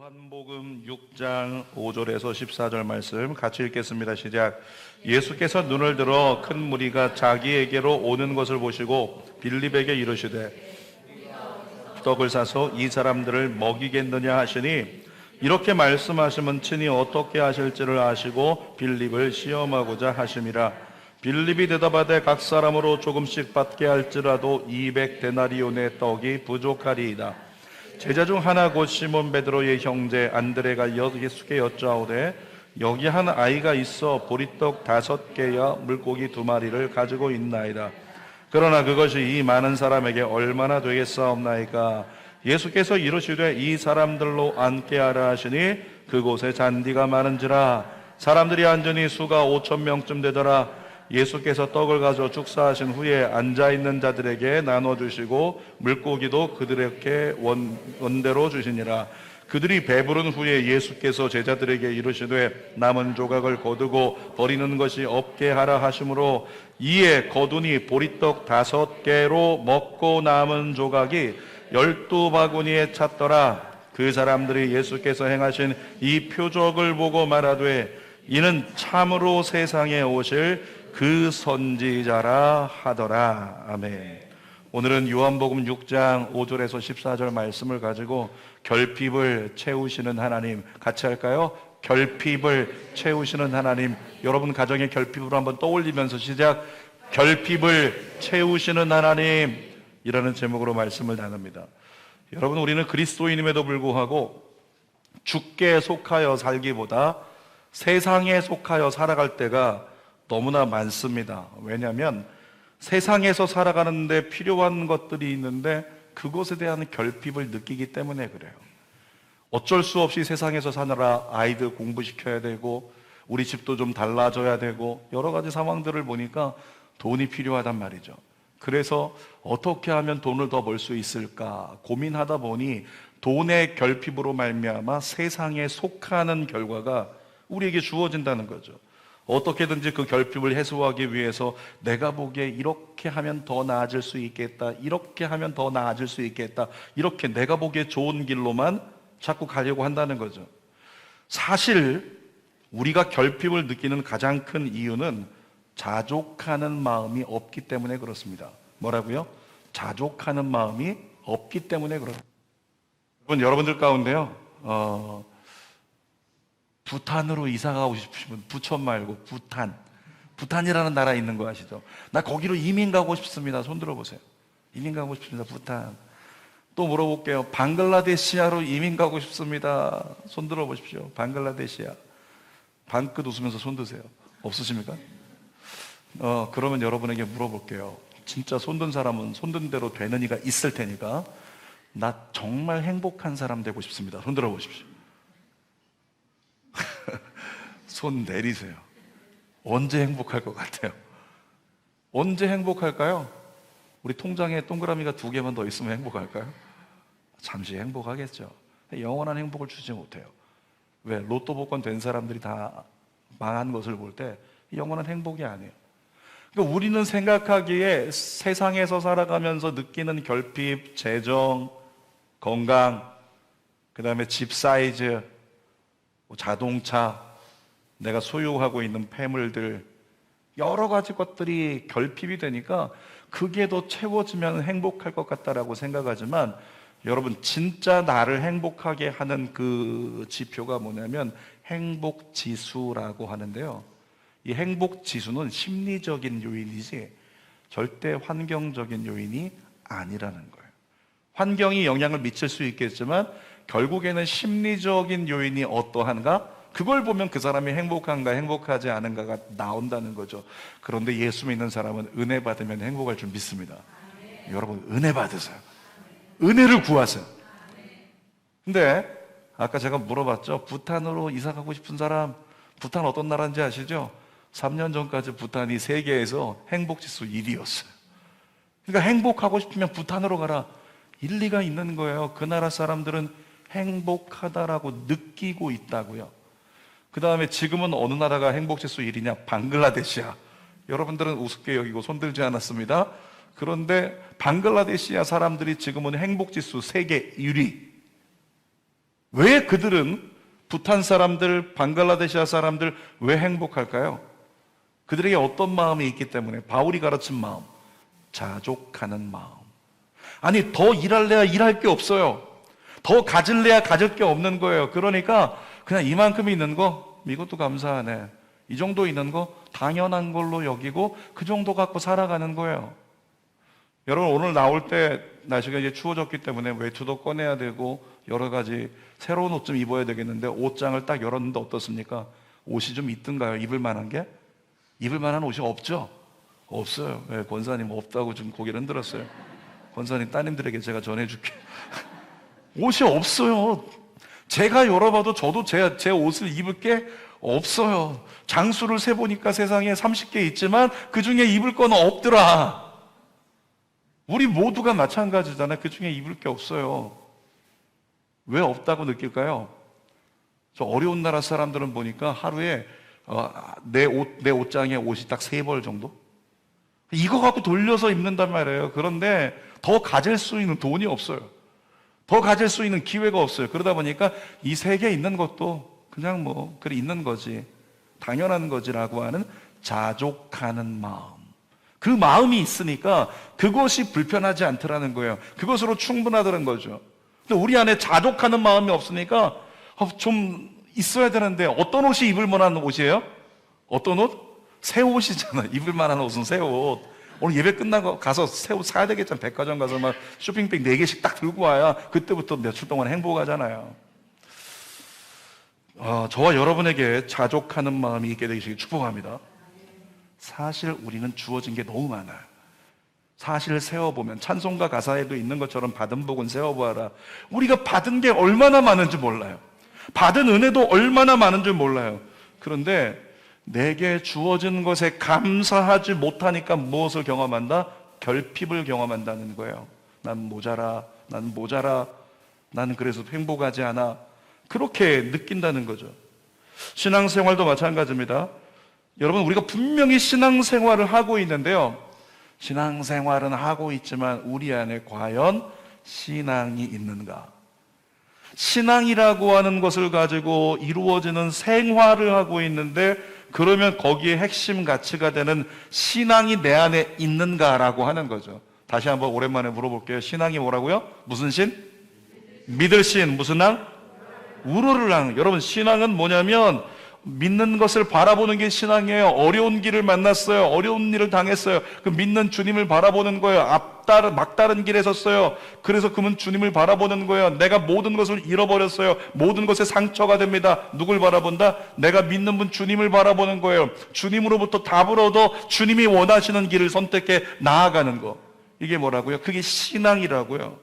요한복음 6장 5절에서 14절 말씀 같이 읽겠습니다. 시작. 예수께서 눈을 들어 큰 무리가 자기에게로 오는 것을 보시고 빌립에게 이르시되 떡을 사서 이 사람들을 먹이겠느냐 하시니, 이렇게 말씀하시면 친히 어떻게 하실지를 아시고 빌립을 시험하고자 하심이라. 빌립이 대답하되 각 사람으로 조금씩 받게 할지라도 200데나리온의 떡이 부족하리이다. 제자 중 하나 곧 시몬 베드로의 형제 안드레가 예수께 여짜오되 여기 한 아이가 있어 보리떡 5개와 물고기 2마리를 가지고 있나이다. 그러나 그것이 이 많은 사람에게 얼마나 되겠사옵나이까. 예수께서 이르시되 이 사람들로 앉게 하라 하시니 그곳에 잔디가 많은지라 사람들이 앉으니 수가 5,000명쯤 되더라. 예수께서 떡을 가져 축사하신 후에 앉아있는 자들에게 나눠주시고 물고기도 그들에게 원대로 주시니라. 그들이 배부른 후에 예수께서 제자들에게 이르시되 남은 조각을 거두고 버리는 것이 없게 하라 하시므로 이에 거두니 보리떡 5개로 먹고 남은 조각이 12바구니에 찼더라. 그 사람들이 예수께서 행하신 이 표적을 보고 말하되 이는 참으로 세상에 오실 그 선지자라 하더라. 아멘. 오늘은 요한복음 6장 5절에서 14절 말씀을 가지고 결핍을 채우시는 하나님, 같이 할까요? 결핍을 채우시는 하나님. 여러분 가정의 결핍으로 한번 떠올리면서 시작. 결핍을 채우시는 하나님, 이라는 제목으로 말씀을 나눕니다. 여러분, 우리는 그리스도인임에도 불구하고 주께 속하여 살기보다 세상에 속하여 살아갈 때가 너무나 많습니다. 왜냐하면 세상에서 살아가는데 필요한 것들이 있는데 그것에 대한 결핍을 느끼기 때문에 그래요. 어쩔 수 없이 세상에서 사느라 아이들 공부시켜야 되고 우리 집도 좀 달라져야 되고 여러 가지 상황들을 보니까 돈이 필요하단 말이죠. 그래서 어떻게 하면 돈을 더 벌 수 있을까 고민하다 보니 돈의 결핍으로 말미암아 세상에 속하는 결과가 우리에게 주어진다는 거죠. 어떻게든지 그 결핍을 해소하기 위해서 내가 보기에 이렇게 하면 더 나아질 수 있겠다, 이렇게 하면 더 나아질 수 있겠다, 이렇게 내가 보기에 좋은 길로만 자꾸 가려고 한다는 거죠. 사실 우리가 결핍을 느끼는 가장 큰 이유는 자족하는 마음이 없기 때문에 그렇습니다. 뭐라고요? 자족하는 마음이 없기 때문에 그렇습니다. 여러분들 가운데요, 부탄으로 이사 가고 싶으시면 부천 말고 부탄이라는 나라 있는 거 아시죠? 나 거기로 이민 가고 싶습니다. 손 들어보세요. 이민 가고 싶습니다. 부탄. 또 물어볼게요. 방글라데시아로 이민 가고 싶습니다. 손 들어보십시오. 방글라데시아. 방긋 웃으면서 손 드세요. 없으십니까? 그러면 여러분에게 물어볼게요. 진짜 손든 사람은 손든 대로 되는 이가 있을 테니까 나 정말 행복한 사람 되고 싶습니다. 손 들어보십시오. 손 내리세요. 언제 행복할 것 같아요? 언제 행복할까요? 우리 통장에 동그라미가 2개만 더 있으면 행복할까요? 잠시 행복하겠죠. 영원한 행복을 주지 못해요. 왜? 로또 복권 된 사람들이 다 망한 것을 볼 때 영원한 행복이 아니에요. 그러니까 우리는 생각하기에 세상에서 살아가면서 느끼는 결핍, 재정, 건강, 그 다음에 집 사이즈, 자동차, 내가 소유하고 있는 폐물들, 여러 가지 것들이 결핍이 되니까 그게 더 채워지면 행복할 것 같다라고 생각하지만, 여러분 진짜 나를 행복하게 하는 그 지표가 뭐냐면 행복지수라고 하는데요, 이 행복지수는 심리적인 요인이지 절대 환경적인 요인이 아니라는 거예요. 환경이 영향을 미칠 수 있겠지만 결국에는 심리적인 요인이 어떠한가? 그걸 보면 그 사람이 행복한가 행복하지 않은가가 나온다는 거죠. 그런데 예수 믿는 사람은 은혜 받으면 행복할 줄 믿습니다. 여러분 은혜 받으세요. 은혜를 구하세요. 근데 아까 제가 물어봤죠. 부탄으로 이사 가고 싶은 사람, 부탄 어떤 나라인지 아시죠? 3년 전까지 부탄이 세계에서 행복지수 1위였어요. 그러니까 행복하고 싶으면 부탄으로 가라. 일리가 있는 거예요. 그 나라 사람들은 행복하다라고 느끼고 있다고요. 그 다음에 지금은 어느 나라가 행복지수 1위냐? 방글라데시아. 여러분들은 우습게 여기고 손들지 않았습니다. 그런데 방글라데시아 사람들이 지금은 행복지수 세계 1위. 왜 그들은 부탄 사람들, 방글라데시아 사람들 왜 행복할까요? 그들에게 어떤 마음이 있기 때문에, 바울이 가르친 마음, 자족하는 마음. 아니, 더 일할래야 일할 게 없어요. 더 가질래야 가질 게 없는 거예요. 그러니까 그냥 이만큼 있는 거, 이것도 감사하네. 이 정도 있는 거 당연한 걸로 여기고 그 정도 갖고 살아가는 거예요. 여러분, 오늘 나올 때 날씨가 이제 추워졌기 때문에 외투도 꺼내야 되고 여러 가지 새로운 옷 좀 입어야 되겠는데, 옷장을 딱 열었는데 어떻습니까? 옷이 좀 있던가요? 입을 만한 게? 입을 만한 옷이 없죠? 없어요. 네, 권사님 없다고 좀 고개를 흔들었어요. 권사님 따님들에게 제가 전해줄게. 옷이 없어요. 제가 열어봐도 저도 제 옷을 입을 게 없어요. 장수를 세보니까 세상에 30개 있지만 그 중에 입을 건 없더라. 우리 모두가 마찬가지잖아요. 그 중에 입을 게 없어요. 왜 없다고 느낄까요? 저 어려운 나라 사람들은 보니까 하루에 내 옷장에 옷이 딱 3벌 정도? 이거 갖고 돌려서 입는단 말이에요. 그런데 더 가질 수 있는 돈이 없어요. 더 가질 수 있는 기회가 없어요. 그러다 보니까 이 세계에 있는 것도 그냥 그래 있는 거지, 당연한 거지라고 하는 자족하는 마음. 그 마음이 있으니까 그것이 불편하지 않더라는 거예요. 그것으로 충분하다는 거죠. 근데 우리 안에 자족하는 마음이 없으니까 좀 있어야 되는데, 어떤 옷이 입을 만한 옷이에요? 어떤 옷? 새 옷이잖아. 입을 만한 옷은 새 옷. 오늘 예배 끝나고 가서 새 옷 사야 되겠잖아. 백화점 가서 막 쇼핑백 4개씩 딱 들고 와야 그때부터 며칠 동안 행복하잖아요. 저와 여러분에게 자족하는 마음이 있게 되시길 축복합니다. 사실 우리는 주어진 게 너무 많아요. 사실 세어보면 찬송가 가사에도 있는 것처럼 받은 복은 세어보아라. 우리가 받은 게 얼마나 많은지 몰라요. 받은 은혜도 얼마나 많은 줄 몰라요. 그런데 내게 주어진 것에 감사하지 못하니까 무엇을 경험한다? 결핍을 경험한다는 거예요. 난 모자라, 나는 그래서 행복하지 않아. 그렇게 느낀다는 거죠. 신앙생활도 마찬가지입니다. 여러분, 우리가 분명히 신앙생활을 하고 있는데요, 신앙생활은 하고 있지만 우리 안에 과연 신앙이 있는가? 신앙이라고 하는 것을 가지고 이루어지는 생활을 하고 있는데, 그러면 거기에 핵심 가치가 되는 신앙이 내 안에 있는가라고 하는 거죠. 다시 한번 오랜만에 물어볼게요. 신앙이 뭐라고요? 무슨 신? 믿을 신. 무슨 랑? 우러를 랑. 여러분, 신앙은 뭐냐면 믿는 것을 바라보는 게 신앙이에요. 어려운 길을 만났어요. 어려운 일을 당했어요. 그 믿는 주님을 바라보는 거예요. 막다른 길에 섰어요. 그래서 그분 주님을 바라보는 거예요. 내가 모든 것을 잃어버렸어요. 모든 것에 상처가 됩니다. 누굴 바라본다? 내가 믿는 분 주님을 바라보는 거예요. 주님으로부터 답을 얻어 주님이 원하시는 길을 선택해 나아가는 거. 이게 뭐라고요? 그게 신앙이라고요.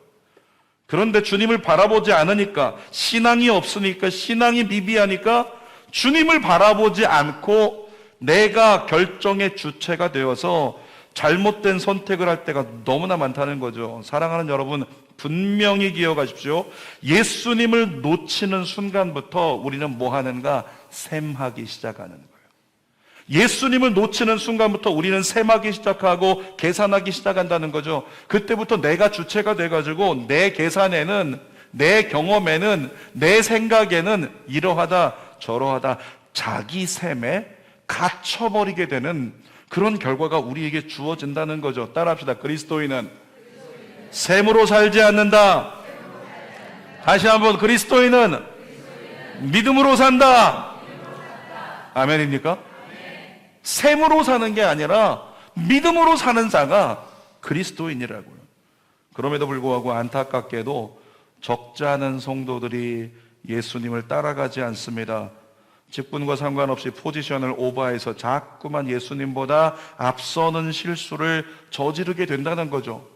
그런데 주님을 바라보지 않으니까, 신앙이 없으니까, 신앙이 미비하니까 주님을 바라보지 않고 내가 결정의 주체가 되어서 잘못된 선택을 할 때가 너무나 많다는 거죠. 사랑하는 여러분, 분명히 기억하십시오. 예수님을 놓치는 순간부터 우리는 뭐 하는가? 셈하기 시작하는 거예요. 예수님을 놓치는 순간부터 우리는 셈하기 시작하고 계산하기 시작한다는 거죠. 그때부터 내가 주체가 돼가지고 내 계산에는, 내 경험에는, 내 생각에는 이러하다 저러하다 자기 셈에 갇혀버리게 되는 그런 결과가 우리에게 주어진다는 거죠. 따라합시다. 그리스도인은 셈으로 살지 않는다. 다시 한번, 그리스도인은 믿음으로 산다. 아멘입니까? 셈으로 사는 게 아니라 믿음으로 사는 자가 그리스도인이라고요. 그럼에도 불구하고 안타깝게도 적지 않은 성도들이 예수님을 따라가지 않습니다. 직분과 상관없이 포지션을 오버해서 자꾸만 예수님보다 앞서는 실수를 저지르게 된다는 거죠.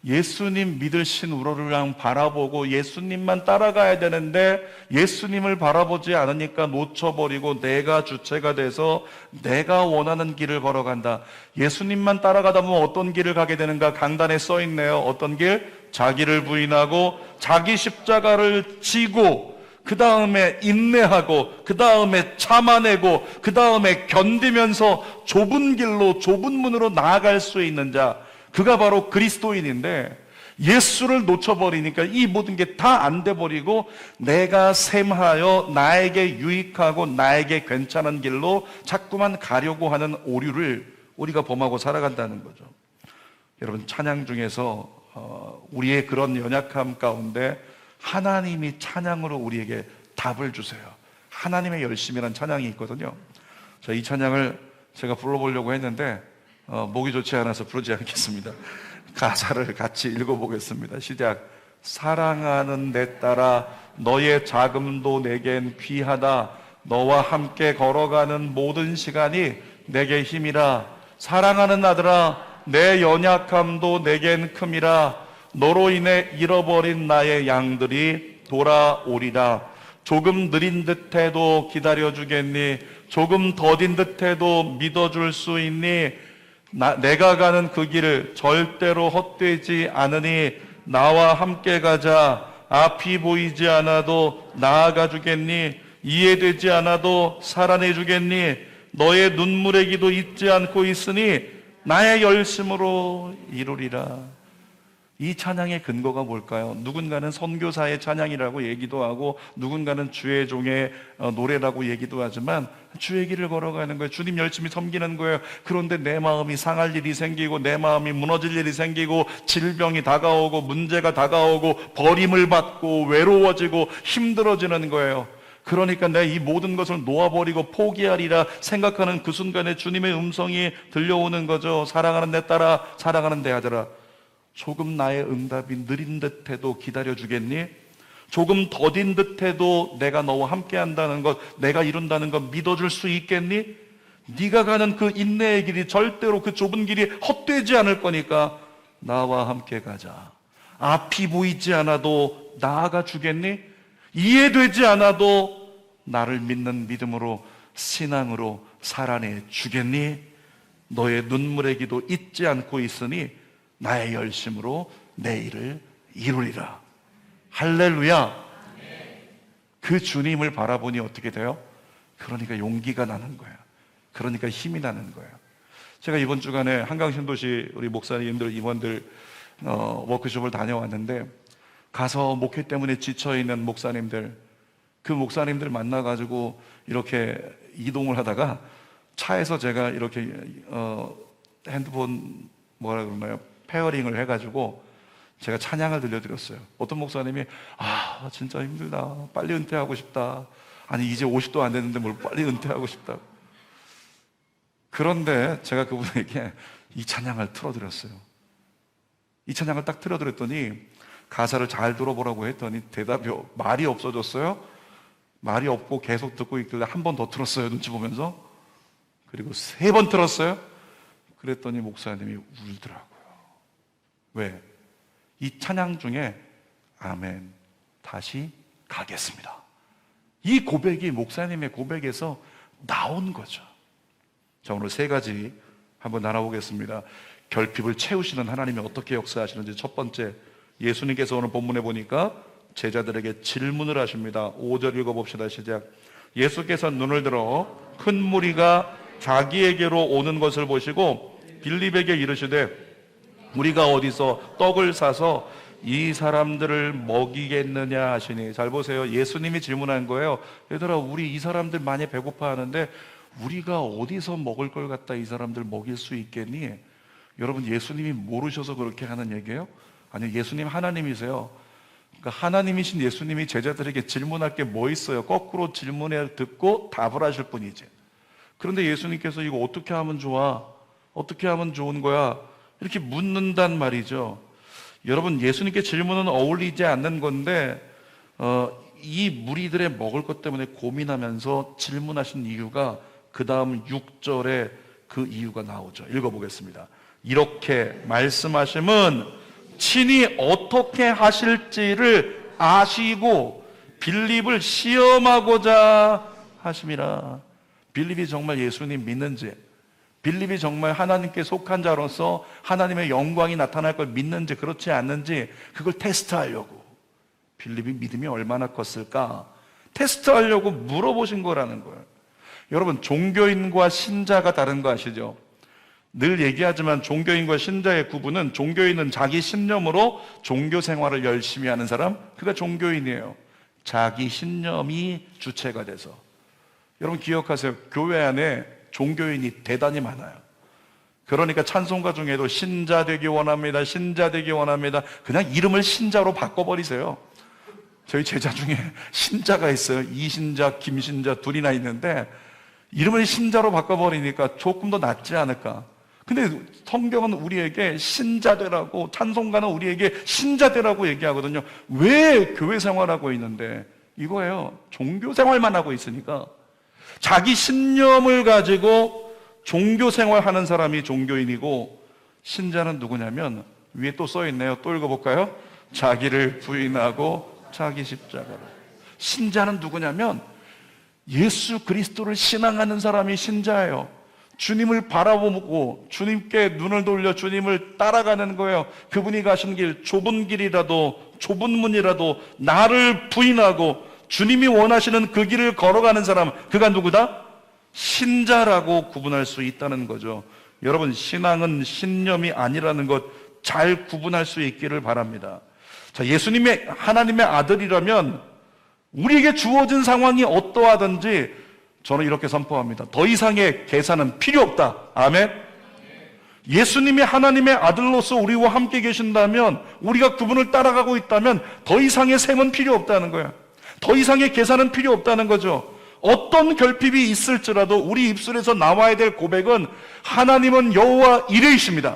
예수님 믿으신 우러르랑 바라보고 예수님만 따라가야 되는데 예수님을 바라보지 않으니까 놓쳐버리고 내가 주체가 돼서 내가 원하는 길을 걸어간다. 예수님만 따라가다 보면 어떤 길을 가게 되는가? 강단에 써 있네요. 어떤 길? 자기를 부인하고 자기 십자가를 지고 그 다음에 인내하고 그 다음에 참아내고 그 다음에 견디면서 좁은 길로, 좁은 문으로 나아갈 수 있는 자, 그가 바로 그리스도인인데, 예수를 놓쳐버리니까 이 모든 게 다 안 돼버리고 내가 셈하여 나에게 유익하고 나에게 괜찮은 길로 자꾸만 가려고 하는 오류를 우리가 범하고 살아간다는 거죠. 여러분, 찬양 중에서 우리의 그런 연약함 가운데 하나님이 찬양으로 우리에게 답을 주세요. 하나님의 열심이란 찬양이 있거든요. 이 찬양을 제가 불러보려고 했는데 목이 좋지 않아서 부르지 않겠습니다. 가사를 같이 읽어보겠습니다. 시작. 사랑하는 내 딸아, 너의 자금도 내겐 귀하다. 너와 함께 걸어가는 모든 시간이 내게 힘이라. 사랑하는 아들아, 내 연약함도 내겐 큼이라. 너로 인해 잃어버린 나의 양들이 돌아오리라. 조금 느린 듯해도 기다려주겠니? 조금 더딘 듯해도 믿어줄 수 있니? 내가 가는 그 길을 절대로 헛되지 않으니 나와 함께 가자. 앞이 보이지 않아도 나아가 주겠니? 이해되지 않아도 살아내 주겠니? 너의 눈물의 기도 잊지 않고 있으니 나의 열심으로 이루리라. 이 찬양의 근거가 뭘까요? 누군가는 선교사의 찬양이라고 얘기도 하고 누군가는 주의 종의 노래라고 얘기도 하지만 주의 길을 걸어가는 거예요. 주님 열심히 섬기는 거예요. 그런데 내 마음이 상할 일이 생기고 내 마음이 무너질 일이 생기고 질병이 다가오고 문제가 다가오고 버림을 받고 외로워지고 힘들어지는 거예요. 그러니까 내가 이 모든 것을 놓아버리고 포기하리라 생각하는 그 순간에 주님의 음성이 들려오는 거죠. 사랑하는 내 딸아, 사랑하는 내 아들아, 조금 나의 응답이 느린 듯해도 기다려주겠니? 조금 더딘 듯해도 내가 너와 함께한다는 것, 내가 이룬다는 것 믿어줄 수 있겠니? 네가 가는 그 인내의 길이 절대로 그 좁은 길이 헛되지 않을 거니까 나와 함께 가자. 앞이 보이지 않아도 나아가 주겠니? 이해되지 않아도 나를 믿는 믿음으로 신앙으로 살아내 주겠니? 너의 눈물의 기도 잊지 않고 있으니 나의 열심으로 내 일을 이루리라. 할렐루야. 그 주님을 바라보니 어떻게 돼요? 그러니까 용기가 나는 거예요. 그러니까 힘이 나는 거예요. 제가 이번 주간에 한강신도시 우리 목사님들, 임원들 워크숍을 다녀왔는데 가서 목회 때문에 지쳐있는 목사님들, 그 목사님들 만나가지고 이렇게 이동을 하다가 차에서 제가 이렇게 핸드폰 뭐라 그러나요? 페어링을 해가지고 제가 찬양을 들려드렸어요. 어떤 목사님이 진짜 힘들다. 빨리 은퇴하고 싶다. 아니 이제 50도 안 됐는데 뭘 빨리 은퇴하고 싶다. 그런데 제가 그분에게 이 찬양을 틀어드렸어요. 이 찬양을 딱 틀어드렸더니 가사를 잘 들어보라고 했더니 대답이 말이 없어졌어요. 말이 없고 계속 듣고 있길래 한 번 더 틀었어요. 눈치 보면서. 그리고 3번 틀었어요. 그랬더니 목사님이 울더라고요. 왜? 이 찬양 중에 아멘, 다시 가겠습니다. 이 고백이 목사님의 고백에서 나온 거죠. 자, 오늘 3가지 한번 나눠보겠습니다. 결핍을 채우시는 하나님이 어떻게 역사하시는지. 첫 번째, 예수님께서 오늘 본문에 보니까 제자들에게 질문을 하십니다. 5절 읽어봅시다. 시작. 예수께서 눈을 들어 큰 무리가 자기에게로 오는 것을 보시고 빌립에게 이르시되 우리가 어디서 떡을 사서 이 사람들을 먹이겠느냐 하시니. 잘 보세요. 예수님이 질문한 거예요. 얘들아, 우리 이 사람들 많이 배고파하는데 우리가 어디서 먹을 걸 갖다 이 사람들 먹일 수 있겠니? 여러분, 예수님이 모르셔서 그렇게 하는 얘기예요? 아니요, 예수님 하나님이세요. 그러니까 하나님이신 예수님이 제자들에게 질문할 게 뭐 있어요? 거꾸로 질문을 듣고 답을 하실 뿐이지. 그런데 예수님께서 이거 어떻게 하면 좋아? 어떻게 하면 좋은 거야? 이렇게 묻는단 말이죠. 여러분, 예수님께 질문은 어울리지 않는 건데 이 무리들의 먹을 것 때문에 고민하면서 질문하신 이유가 그 다음 6절에 그 이유가 나오죠. 읽어보겠습니다. 이렇게 말씀하심은 친히 어떻게 하실지를 아시고 빌립을 시험하고자 하심이라. 빌립이 정말 예수님 믿는지, 빌립이 정말 하나님께 속한 자로서 하나님의 영광이 나타날 걸 믿는지 그렇지 않는지 그걸 테스트하려고. 빌립이 믿음이 얼마나 컸을까 테스트하려고 물어보신 거라는 거예요. 여러분, 종교인과 신자가 다른 거 아시죠? 늘 얘기하지만 종교인과 신자의 구분은, 종교인은 자기 신념으로 종교 생활을 열심히 하는 사람, 그가 종교인이에요. 자기 신념이 주체가 돼서. 여러분 기억하세요. 교회 안에 종교인이 대단히 많아요. 그러니까 찬송가 중에도 신자 되기 원합니다, 신자 되기 원합니다, 그냥 이름을 신자로 바꿔버리세요. 저희 제자 중에 신자가 있어요. 이신자, 김신자 둘이나 있는데 이름을 신자로 바꿔버리니까 조금 더 낫지 않을까. 근데 성경은 우리에게 신자 되라고, 찬송가는 우리에게 신자 되라고 얘기하거든요. 왜 교회 생활하고 있는데? 이거예요. 종교 생활만 하고 있으니까. 자기 신념을 가지고 종교 생활하는 사람이 종교인이고, 신자는 누구냐면 위에 또 써있네요. 또 읽어볼까요? 자기를 부인하고 자기 십자가를. 신자는 누구냐면 예수 그리스도를 신앙하는 사람이 신자예요. 주님을 바라보고 주님께 눈을 돌려 주님을 따라가는 거예요. 그분이 가신 길, 좁은 길이라도 좁은 문이라도 나를 부인하고 주님이 원하시는 그 길을 걸어가는 사람, 그가 누구다? 신자라고 구분할 수 있다는 거죠. 여러분, 신앙은 신념이 아니라는 것 잘 구분할 수 있기를 바랍니다. 자, 예수님이 하나님의 아들이라면 우리에게 주어진 상황이 어떠하든지 저는 이렇게 선포합니다. 더 이상의 계산은 필요 없다. 아멘. 예수님이 하나님의 아들로서 우리와 함께 계신다면, 우리가 그분을 따라가고 있다면 더 이상의 셈은 필요 없다는 거예요. 더 이상의 계산은 필요 없다는 거죠. 어떤 결핍이 있을지라도 우리 입술에서 나와야 될 고백은 하나님은 여호와 이레이십니다.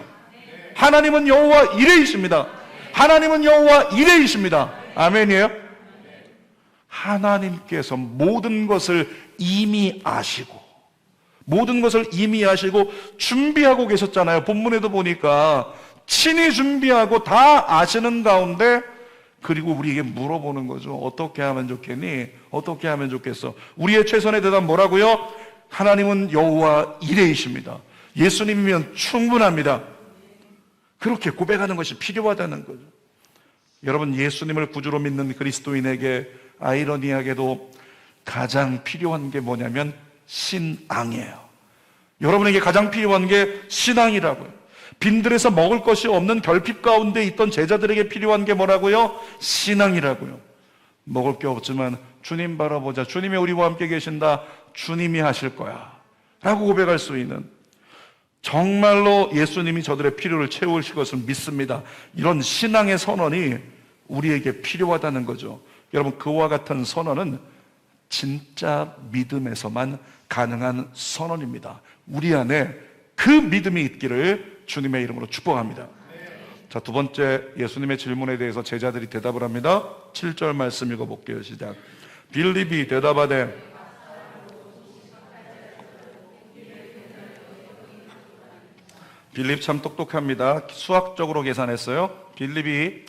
하나님은 여호와 이레이십니다. 하나님은 여호와 이레이십니다. 아멘이에요? 하나님께서 모든 것을 이미 아시고, 모든 것을 이미 아시고 준비하고 계셨잖아요. 본문에도 보니까 친히 준비하고 다 아시는 가운데, 그리고 우리에게 물어보는 거죠. 어떻게 하면 좋겠니? 어떻게 하면 좋겠어? 우리의 최선의 대답 뭐라고요? 하나님은 여호와 이레이십니다. 예수님이면 충분합니다. 그렇게 고백하는 것이 필요하다는 거죠. 여러분, 예수님을 구주로 믿는 그리스도인에게 아이러니하게도 가장 필요한 게 뭐냐면 신앙이에요. 여러분에게 가장 필요한 게 신앙이라고요. 빈들에서 먹을 것이 없는 결핍 가운데 있던 제자들에게 필요한 게 뭐라고요? 신앙이라고요. 먹을 게 없지만 주님 바라보자, 주님이 우리와 함께 계신다, 주님이 하실 거야 라고 고백할 수 있는, 정말로 예수님이 저들의 필요를 채우실 것을 믿습니다, 이런 신앙의 선언이 우리에게 필요하다는 거죠. 여러분, 그와 같은 선언은 진짜 믿음에서만 가능한 선언입니다. 우리 안에 그 믿음이 있기를 주님의 이름으로 축복합니다. 자, 두 번째 예수님의 질문에 대해서 제자들이 대답을 합니다. 7절 말씀 읽어볼게요. 시작. 빌립이 대답하되, 빌립 참 똑똑합니다. 수학적으로 계산했어요. 빌립이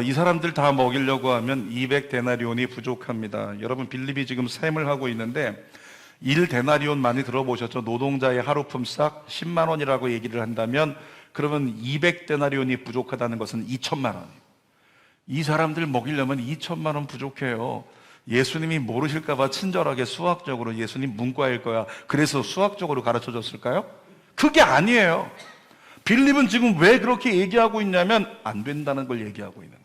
이 사람들 다 먹이려고 하면 200데나리온이 부족합니다. 여러분, 빌립이 지금 셈을 하고 있는데 1데나리온 많이 들어보셨죠? 노동자의 하루 품삯 10만 원이라고 얘기를 한다면, 그러면 200데나리온이 부족하다는 것은 2천만 원. 이 사람들 먹이려면 2천만 원 부족해요. 예수님이 모르실까 봐 친절하게 수학적으로, 예수님 문과일 거야, 그래서 수학적으로 가르쳐 줬을까요? 그게 아니에요. 빌립은 지금 왜 그렇게 얘기하고 있냐면 안 된다는 걸 얘기하고 있는 거예요.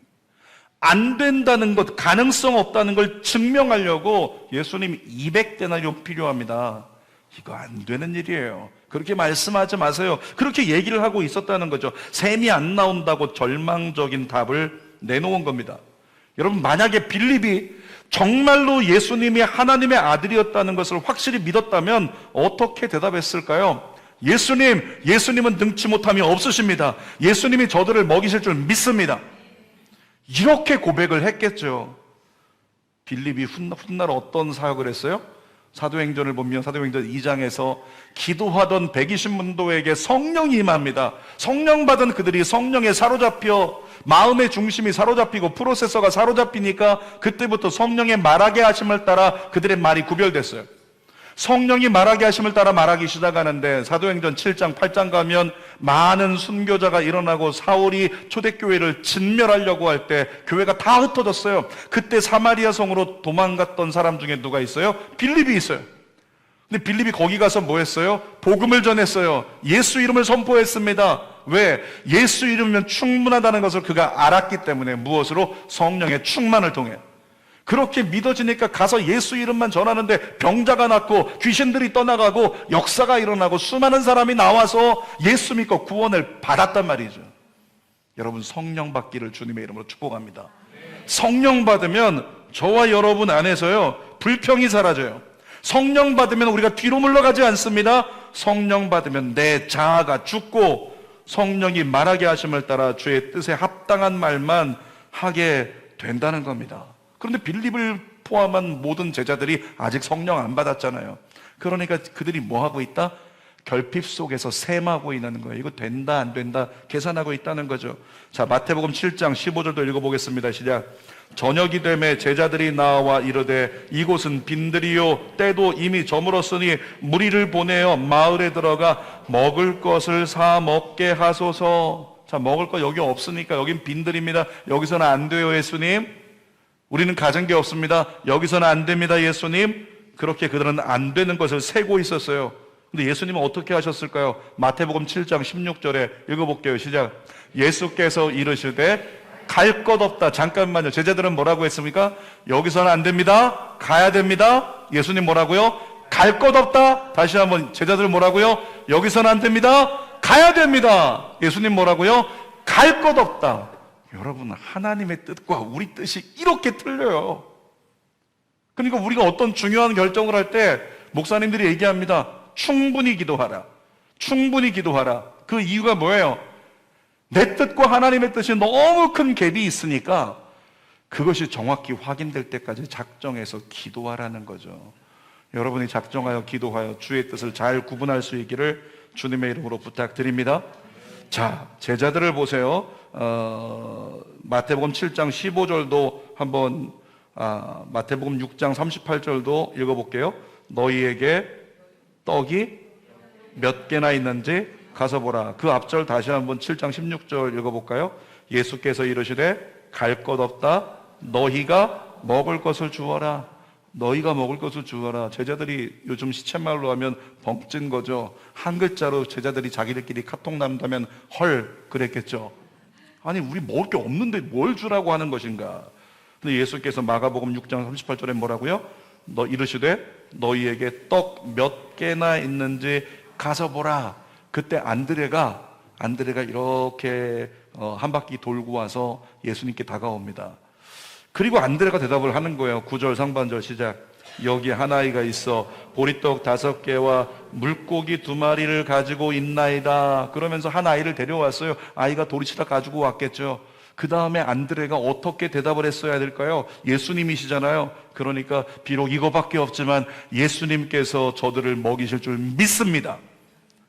안 된다는 것, 가능성 없다는 걸 증명하려고 예수님이 200데나리온 필요합니다. 이거 안 되는 일이에요. 그렇게 말씀하지 마세요. 그렇게 얘기를 하고 있었다는 거죠. 셈이 안 나온다고 절망적인 답을 내놓은 겁니다. 여러분, 만약에 빌립이 정말로 예수님이 하나님의 아들이었다는 것을 확실히 믿었다면 어떻게 대답했을까요? 예수님은 능치 못함이 없으십니다. 예수님이 저들을 먹이실 줄 믿습니다. 이렇게 고백을 했겠죠. 빌립이 훗날 어떤 사역을 했어요? 사도행전을 보면 사도행전 2장에서 기도하던 120문도에게 성령이 임합니다. 성령 받은 그들이 성령에 사로잡혀, 마음의 중심이 사로잡히고 프로세서가 사로잡히니까 그때부터 성령의 말하게 하심을 따라 그들의 말이 구별됐어요. 성령이 말하게 하심을 따라 말하기 시작하는데, 사도행전 7장 8장 가면 많은 순교자가 일어나고 사울이 초대교회를 진멸하려고 할 때 교회가 다 흩어졌어요. 그때 사마리아 성으로 도망갔던 사람 중에 누가 있어요? 빌립이 있어요. 근데 빌립이 거기 가서 뭐 했어요? 복음을 전했어요. 예수 이름을 선포했습니다. 왜? 예수 이름이면 충분하다는 것을 그가 알았기 때문에. 무엇으로? 성령의 충만을 통해. 그렇게 믿어지니까 가서 예수 이름만 전하는데 병자가 낫고 귀신들이 떠나가고 역사가 일어나고 수많은 사람이 나와서 예수 믿고 구원을 받았단 말이죠. 여러분, 성령 받기를 주님의 이름으로 축복합니다. 성령 받으면 저와 여러분 안에서요, 불평이 사라져요. 성령 받으면 우리가 뒤로 물러가지 않습니다. 성령 받으면 내 자아가 죽고 성령이 말하게 하심을 따라 주의 뜻에 합당한 말만 하게 된다는 겁니다. 그런데 빌립을 포함한 모든 제자들이 아직 성령 안 받았잖아요. 그러니까 그들이 뭐 하고 있다? 결핍 속에서 셈하고 있는 거예요. 이거 된다 안 된다 계산하고 있다는 거죠. 자, 마태복음 7장 15절도 읽어보겠습니다. 시작. 저녁이 되매 제자들이 나와 이르되 이곳은 빈들이요 때도 이미 저물었으니 무리를 보내어 마을에 들어가 먹을 것을 사 먹게 하소서. 자, 먹을 거 여기 없으니까 여긴 빈들입니다. 여기서는 안 돼요, 예수님. 우리는 가진 게 없습니다. 여기서는 안 됩니다, 예수님. 그렇게 그들은 안 되는 것을 세고 있었어요. 근데 예수님은 어떻게 하셨을까요? 마태복음 7장 16절에 읽어볼게요. 시작. 예수께서 이르시되 갈 것 없다. 잠깐만요. 제자들은 뭐라고 했습니까? 여기서는 안 됩니다. 가야 됩니다. 예수님 뭐라고요? 갈 것 없다. 다시 한번 제자들 뭐라고요? 여기서는 안 됩니다. 가야 됩니다. 예수님 뭐라고요? 갈 것 없다. 여러분, 하나님의 뜻과 우리 뜻이 이렇게 틀려요. 그러니까 우리가 어떤 중요한 결정을 할 때 목사님들이 얘기합니다. 충분히 기도하라. 충분히 기도하라. 그 이유가 뭐예요? 내 뜻과 하나님의 뜻이 너무 큰 갭이 있으니까 그것이 정확히 확인될 때까지 작정해서 기도하라는 거죠. 여러분이 작정하여 기도하여 주의 뜻을 잘 구분할 수 있기를 주님의 이름으로 부탁드립니다. 자, 제자들을 보세요. 마태복음 7장 15절도 한번, 마태복음 6장 38절도 읽어볼게요. 너희에게 떡이 몇 개나 있는지 가서 보라. 그 앞절 다시 한번 7장 16절 읽어볼까요? 예수께서 이르시되 갈 것 없다. 너희가 먹을 것을 주어라. 너희가 먹을 것을 주어라. 제자들이 요즘 시쳇말로 하면 벙찐 거죠. 한 글자로 제자들이 자기들끼리 카톡 나눈다면 헐 그랬겠죠. 아니, 우리 먹을 게 없는데 뭘 주라고 하는 것인가. 근데 예수께서 마가복음 6장 38절에 뭐라고요? 너 이르시되 너희에게 떡 몇 개나 있는지 가서 보라. 그때 안드레가 이렇게 한 바퀴 돌고 와서 예수님께 다가옵니다. 그리고 안드레가 대답을 하는 거예요. 9절 상반절 시작. 여기 한 아이가 있어 보리떡 5개와 물고기 2마리를 가지고 있나이다. 그러면서 한 아이를 데려왔어요. 아이가 도리치다 가지고 왔겠죠. 그 다음에 안드레가 어떻게 대답을 했어야 될까요? 예수님이시잖아요. 그러니까 비록 이거밖에 없지만 예수님께서 저들을 먹이실 줄 믿습니다.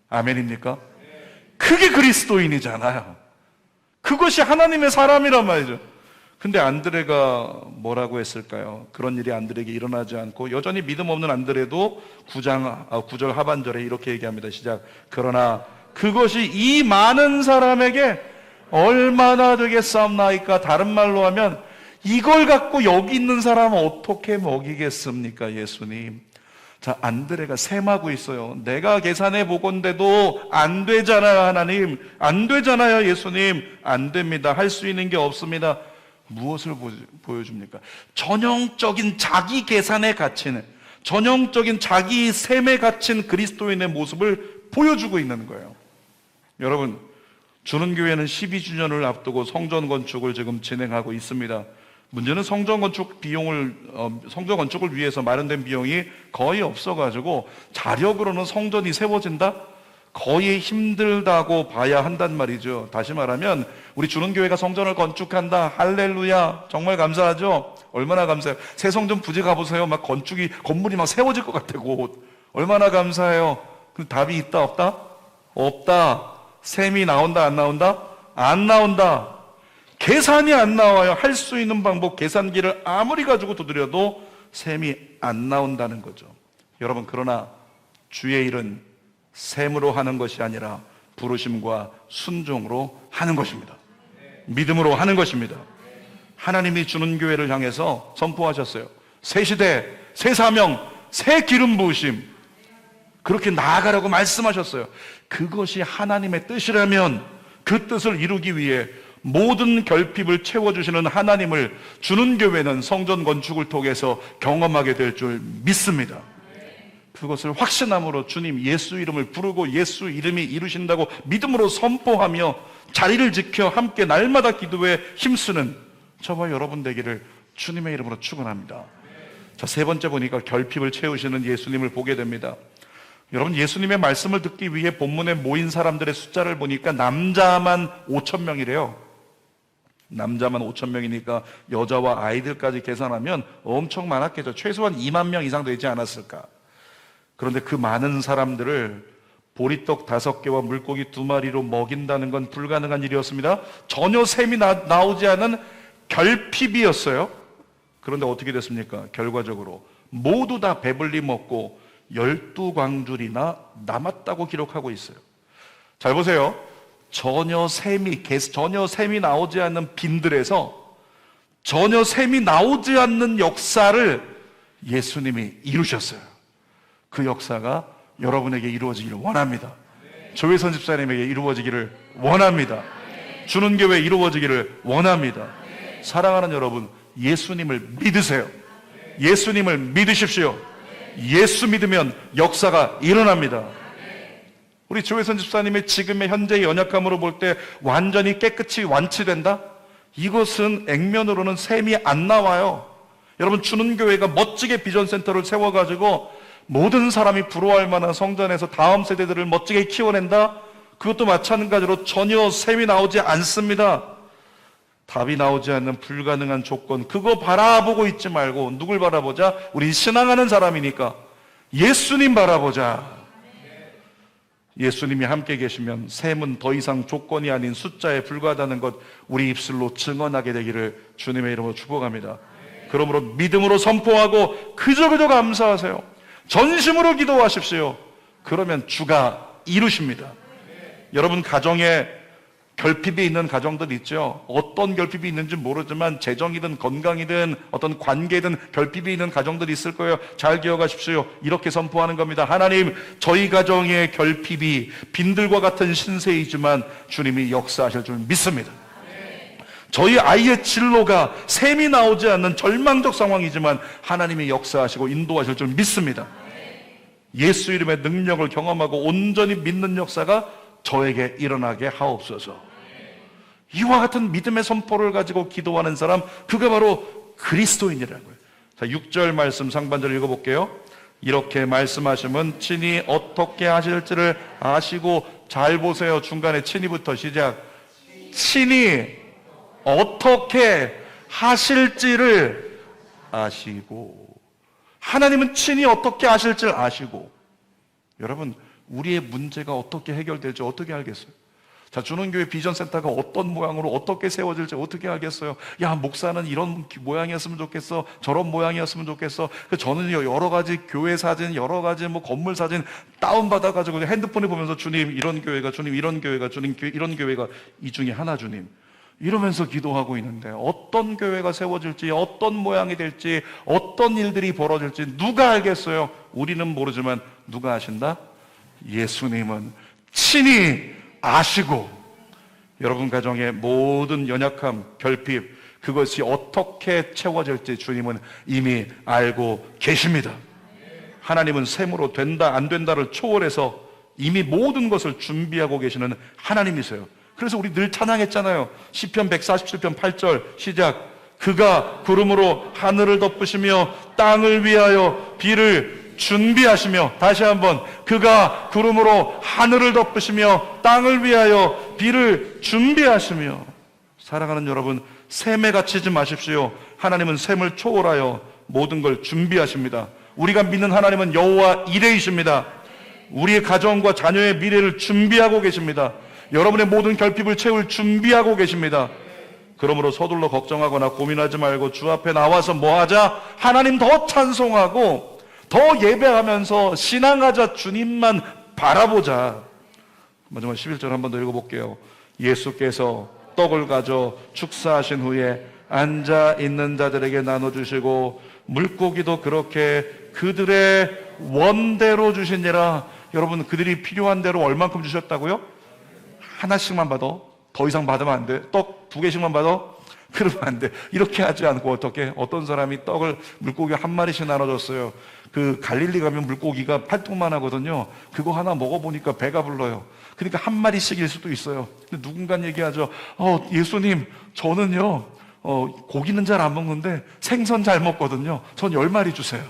아멘입니까? 그게 그리스도인이잖아요. 그것이 하나님의 사람이란 말이죠. 근데 안드레가 뭐라고 했을까요? 그런 일이 안드레에게 일어나지 않고 여전히 믿음 없는 안드레도 9절 하반절에 이렇게 얘기합니다. 시작. 그러나 그것이 이 많은 사람에게 얼마나 되겠사옵나이까. 다른 말로 하면 이걸 갖고 여기 있는 사람은 어떻게 먹이겠습니까, 예수님? 자, 안드레가 셈하고 있어요. 내가 계산해 보건대도 안 되잖아요, 하나님. 안 되잖아요, 예수님. 안 됩니다. 할 수 있는 게 없습니다. 무엇을 보여줍니까? 전형적인 자기 계산에 갇히는, 전형적인 자기 셈에 갇힌 그리스도인의 모습을 보여주고 있는 거예요. 여러분, 주는 교회는 12주년을 앞두고 성전 건축을 지금 진행하고 있습니다. 문제는 성전 건축을 위해서 마련된 비용이 거의 없어가지고 자력으로는 성전이 세워진다? 거의 힘들다고 봐야 한단 말이죠. 다시 말하면 우리 주는교회가 성전을 건축한다. 할렐루야. 정말 감사하죠. 얼마나 감사해요. 새 성전 부지 가보세요. 막 건물이 막 세워질 것 같아 곧. 얼마나 감사해요. 근데 답이 있다 없다? 없다. 셈이 나온다 안 나온다? 안 나온다. 계산이 안 나와요. 할 수 있는 방법, 계산기를 아무리 가지고 두드려도 셈이 안 나온다는 거죠. 여러분, 그러나 주의 일은 셈으로 하는 것이 아니라 부르심과 순종으로 하는 것입니다. 믿음으로 하는 것입니다. 하나님이 주는 교회를 향해서 선포하셨어요. 새 시대, 새 사명, 새 기름 부으심. 그렇게 나아가라고 말씀하셨어요. 그것이 하나님의 뜻이라면 그 뜻을 이루기 위해 모든 결핍을 채워주시는 하나님을 주는 교회는 성전 건축을 통해서 경험하게 될 줄 믿습니다. 그것을 확신함으로 주님 예수 이름을 부르고 예수 이름이 이루신다고 믿음으로 선포하며 자리를 지켜 함께 날마다 기도에 힘쓰는 저와 여러분 되기를 주님의 이름으로 축원합니다. 자, 세 번째 보니까 결핍을 채우시는 예수님을 보게 됩니다. 여러분, 예수님의 말씀을 듣기 위해 본문에 모인 사람들의 숫자를 보니까 남자만 5,000명이래요. 남자만 5,000명이니까 여자와 아이들까지 계산하면 엄청 많았겠죠. 최소한 2만 명 이상 되지 않았을까. 그런데 그 많은 사람들을 보리떡 5개와 물고기 2마리로 먹인다는 건 불가능한 일이었습니다. 전혀 셈이 나오지 않은 결핍이었어요. 그런데 어떻게 됐습니까? 결과적으로 모두 다 배불리 먹고 12광줄이나 남았다고 기록하고 있어요. 잘 보세요. 전혀 셈이 나오지 않는 빈들에서 전혀 셈이 나오지 않는 역사를 예수님이 이루셨어요. 그 역사가 여러분에게 이루어지기를 원합니다. 조혜선 집사님에게 이루어지기를 원합니다. 주는 교회 이루어지기를 원합니다. 사랑하는 여러분, 예수님을 믿으세요. 예수님을 믿으십시오. 예수 믿으면 역사가 일어납니다. 우리 조혜선 집사님의 지금의 현재의 연약함으로 볼 때 완전히 깨끗이 완치된다? 이것은 액면으로는 셈이 안 나와요. 여러분, 주는 교회가 멋지게 비전센터를 세워가지고 모든 사람이 부러워할 만한 성전에서 다음 세대들을 멋지게 키워낸다? 그것도 마찬가지로 전혀 셈이 나오지 않습니다. 답이 나오지 않는 불가능한 조건, 그거 바라보고 있지 말고 누굴 바라보자? 우린 신앙하는 사람이니까 예수님 바라보자. 예수님이 함께 계시면 셈은 더 이상 조건이 아닌 숫자에 불과하다는 것 우리 입술로 증언하게 되기를 주님의 이름으로 축복합니다. 그러므로 믿음으로 선포하고 그저 감사하세요. 전심으로 기도하십시오. 그러면 주가 이루십니다. 여러분, 가정에 결핍이 있는 가정들 있죠. 어떤 결핍이 있는지 모르지만 재정이든 건강이든 어떤 관계든 결핍이 있는 가정들이 있을 거예요. 잘 기억하십시오. 이렇게 선포하는 겁니다. 하나님, 저희 가정의 결핍이 빈들과 같은 신세이지만 주님이 역사하실 줄 믿습니다. 저희 아이의 진로가 셈이 나오지 않는 절망적 상황이지만 하나님이 역사하시고 인도하실 줄 믿습니다. 예수 이름의 능력을 경험하고 온전히 믿는 역사가 저에게 일어나게 하옵소서. 이와 같은 믿음의 선포를 가지고 기도하는 사람, 그가 바로 그리스도인이라고요. 자, 6절 말씀 상반절 읽어볼게요. 이렇게 말씀하시면 친히 어떻게 하실지를 아시고, 잘 보세요. 중간에 친히부터 시작. 친히 어떻게 하실지를 아시고. 하나님은 친히 어떻게 하실지를 아시고. 여러분, 우리의 문제가 어떻게 해결될지 어떻게 알겠어요? 자, 주는교회 비전센터가 어떤 모양으로 어떻게 세워질지 어떻게 알겠어요? 야, 목사는 이런 모양이었으면 좋겠어, 저런 모양이었으면 좋겠어. 저는 여러 가지 교회 사진, 여러 가지 건물 사진 다운받아가지고 핸드폰에 보면서 주님 이런 교회가, 주님 이런 교회가, 주님 이런 교회가 이 중에 하나 주님, 이러면서 기도하고 있는데 어떤 교회가 세워질지, 어떤 모양이 될지, 어떤 일들이 벌어질지 누가 알겠어요? 우리는 모르지만 누가 아신다? 예수님은 친히 아시고, 여러분 가정의 모든 연약함, 결핍, 그것이 어떻게 채워질지 주님은 이미 알고 계십니다. 하나님은 셈으로 된다 안 된다를 초월해서 이미 모든 것을 준비하고 계시는 하나님이세요. 그래서 우리 늘 찬양했잖아요. 시편 147편 8절 시작. 그가 구름으로 하늘을 덮으시며 땅을 위하여 비를 준비하시며, 다시 한번, 그가 구름으로 하늘을 덮으시며 땅을 위하여 비를 준비하시며. 사랑하는 여러분, 셈에 갇히지 마십시오. 하나님은 셈을 초월하여 모든 걸 준비하십니다. 우리가 믿는 하나님은 여호와 이레이십니다. 우리의 가정과 자녀의 미래를 준비하고 계십니다. 여러분의 모든 결핍을 채울 준비하고 계십니다. 그러므로 서둘러 걱정하거나 고민하지 말고 주 앞에 나와서 뭐하자? 하나님 더 찬송하고 더 예배하면서 신앙하자. 주님만 바라보자. 마지막 11절 한 번 더 읽어볼게요. 예수께서 떡을 가져 축사하신 후에 앉아 있는 자들에게 나눠주시고 물고기도 그렇게 그들의 원대로 주시니라. 여러분, 그들이 필요한 대로 얼만큼 주셨다고요? 하나씩만 받아. 더 이상 받으면 안 돼. 떡 2개씩만 받아. 그러면 안 돼. 이렇게 하지 않고 어떻게? 어떤 사람이 떡을, 물고기 한 마리씩 나눠줬어요. 그 갈릴리 가면 물고기가 팔뚝만 하거든요. 그거 하나 먹어보니까 배가 불러요. 그러니까 한 마리씩일 수도 있어요. 근데 누군가 얘기하죠. 예수님, 저는요, 고기는 잘 안 먹는데 생선 잘 먹거든요. 전 10마리 주세요.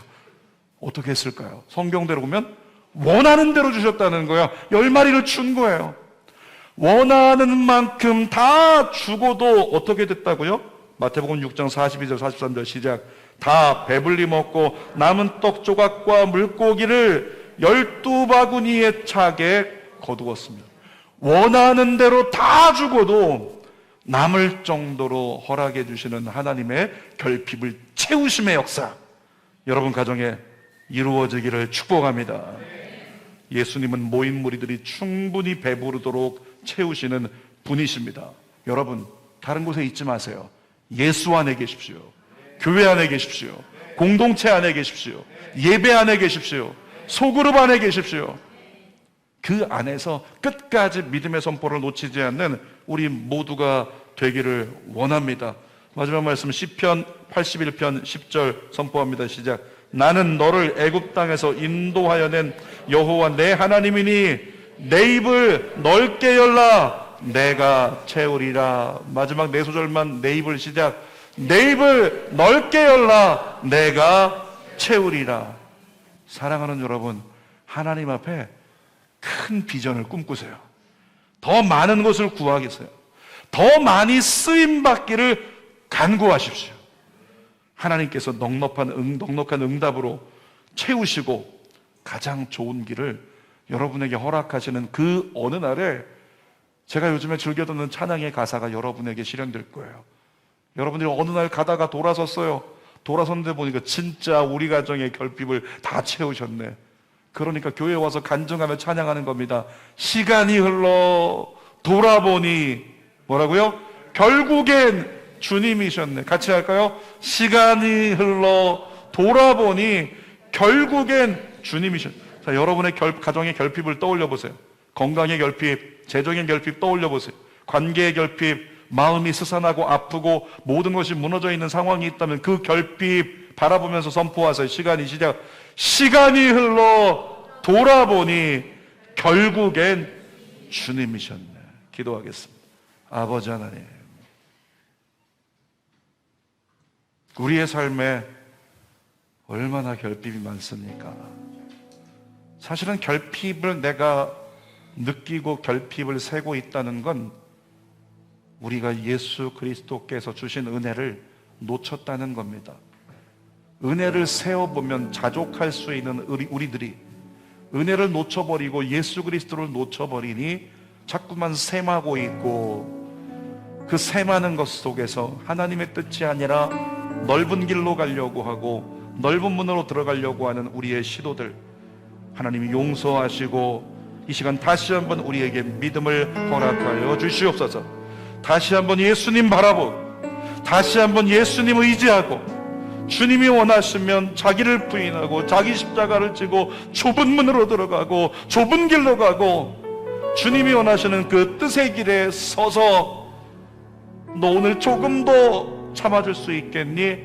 어떻게 했을까요? 성경대로 보면 원하는 대로 주셨다는 거야. 10마리를 준 거예요. 원하는 만큼 다 주고도 어떻게 됐다고요? 마태복음 6장 42절 43절 시작. 다 배불리 먹고 남은 떡 조각과 물고기를 12바구니에 차게 거두었습니다. 원하는 대로 다 주고도 남을 정도로 허락해 주시는 하나님의 결핍을 채우심의 역사, 여러분 가정에 이루어지기를 축복합니다. 예수님은 모인 무리들이 충분히 배부르도록 채우시는 분이십니다. 여러분, 다른 곳에 있지 마세요. 예수 안에 계십시오. 교회 안에 계십시오. 공동체 안에 계십시오. 예배 안에 계십시오. 소그룹 안에 계십시오. 그 안에서 끝까지 믿음의 선포를 놓치지 않는 우리 모두가 되기를 원합니다. 마지막 말씀 시편 81편 10절 선포합니다. 시작. 나는 너를 애굽 땅에서 인도하여 낸 여호와 내 하나님이니 내 입을 넓게 열라 내가 채우리라. 마지막 4소절만 내 입을 시작. 내 입을 넓게 열라 내가 채우리라. 사랑하는 여러분, 하나님 앞에 큰 비전을 꿈꾸세요. 더 많은 것을 구하겠어요. 더 많이 쓰임받기를 간구하십시오. 하나님께서 넉넉한 응답으로 채우시고 가장 좋은 길을 여러분에게 허락하시는 그 어느 날에 제가 요즘에 즐겨 듣는 찬양의 가사가 여러분에게 실현될 거예요. 여러분들이 어느 날 가다가 돌아섰어요. 돌아섰는데 보니까 진짜 우리 가정의 결핍을 다 채우셨네. 그러니까 교회에 와서 간증하며 찬양하는 겁니다. 시간이 흘러 돌아보니 뭐라고요? 결국엔 주님이셨네. 같이 할까요? 시간이 흘러 돌아보니 결국엔 주님이셨네. 자, 여러분의 가정의 결핍을 떠올려 보세요. 건강의 결핍, 재정의 결핍 떠올려 보세요. 관계의 결핍, 마음이 스산하고 아프고 모든 것이 무너져 있는 상황이 있다면 그 결핍 바라보면서 선포하세요. 시간이 시작. 시간이 흘러 돌아보니 결국엔 주님이셨네. 기도하겠습니다. 아버지 하나님, 우리의 삶에 얼마나 결핍이 많습니까? 사실은 결핍을 내가 느끼고 결핍을 세고 있다는 건 우리가 예수 그리스도께서 주신 은혜를 놓쳤다는 겁니다. 은혜를 세어보면 자족할 수 있는 우리들이 은혜를 놓쳐버리고 예수 그리스도를 놓쳐버리니 자꾸만 셈하고 있고, 그 셈하는 것 속에서 하나님의 뜻이 아니라 넓은 길로 가려고 하고 넓은 문으로 들어가려고 하는 우리의 시도들, 하나님이 용서하시고 이 시간 다시 한번 우리에게 믿음을 허락하여 주시옵소서. 다시 한번 예수님 바라보고 다시 한번 예수님 의지하고, 주님이 원하시면 자기를 부인하고 자기 십자가를 지고 좁은 문으로 들어가고 좁은 길로 가고, 주님이 원하시는 그 뜻의 길에 서서 너 오늘 조금 더 참아줄 수 있겠니?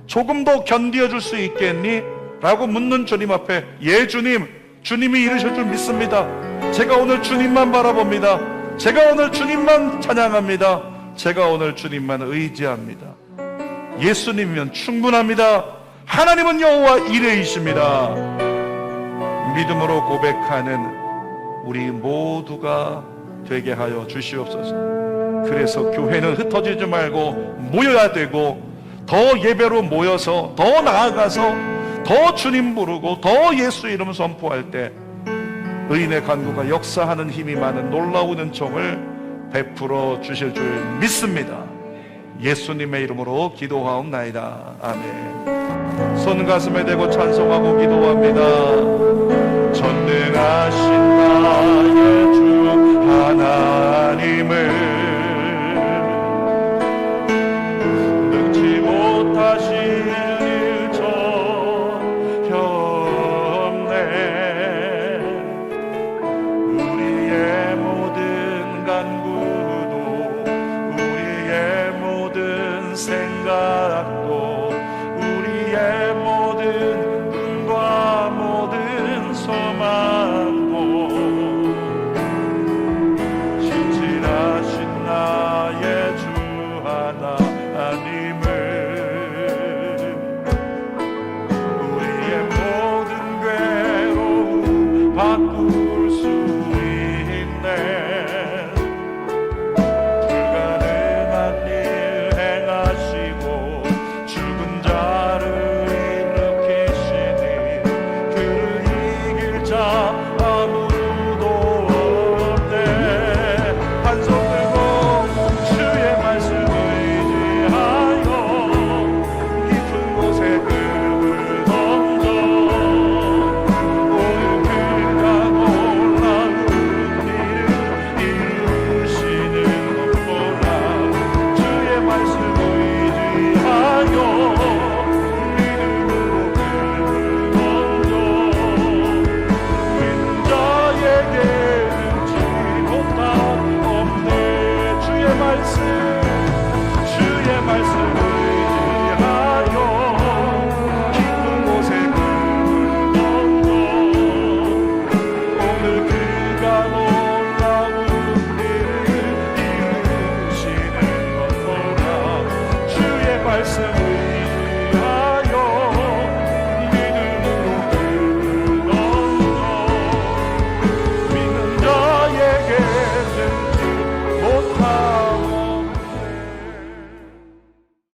조금 더 견디어줄 수 있겠니? 라고 묻는 주님 앞에 예 주님, 주님이 이르실 줄 믿습니다. 제가 오늘 주님만 바라봅니다. 제가 오늘 주님만 찬양합니다. 제가 오늘 주님만 의지합니다. 예수님이면 충분합니다. 하나님은 여호와 이레이십니다. 믿음으로 고백하는 우리 모두가 되게 하여 주시옵소서. 그래서 교회는 흩어지지 말고 모여야 되고, 더 예배로 모여서 더 나아가서 더 주님 부르고 더 예수 이름 선포할 때 의인의 간구가 역사하는 힘이 많은 놀라운 은총을 베풀어 주실 줄 믿습니다. 예수님의 이름으로 기도하옵나이다. 아멘. 손 가슴에 대고 찬송하고 기도합니다. 전능하신 나의 주 하나님을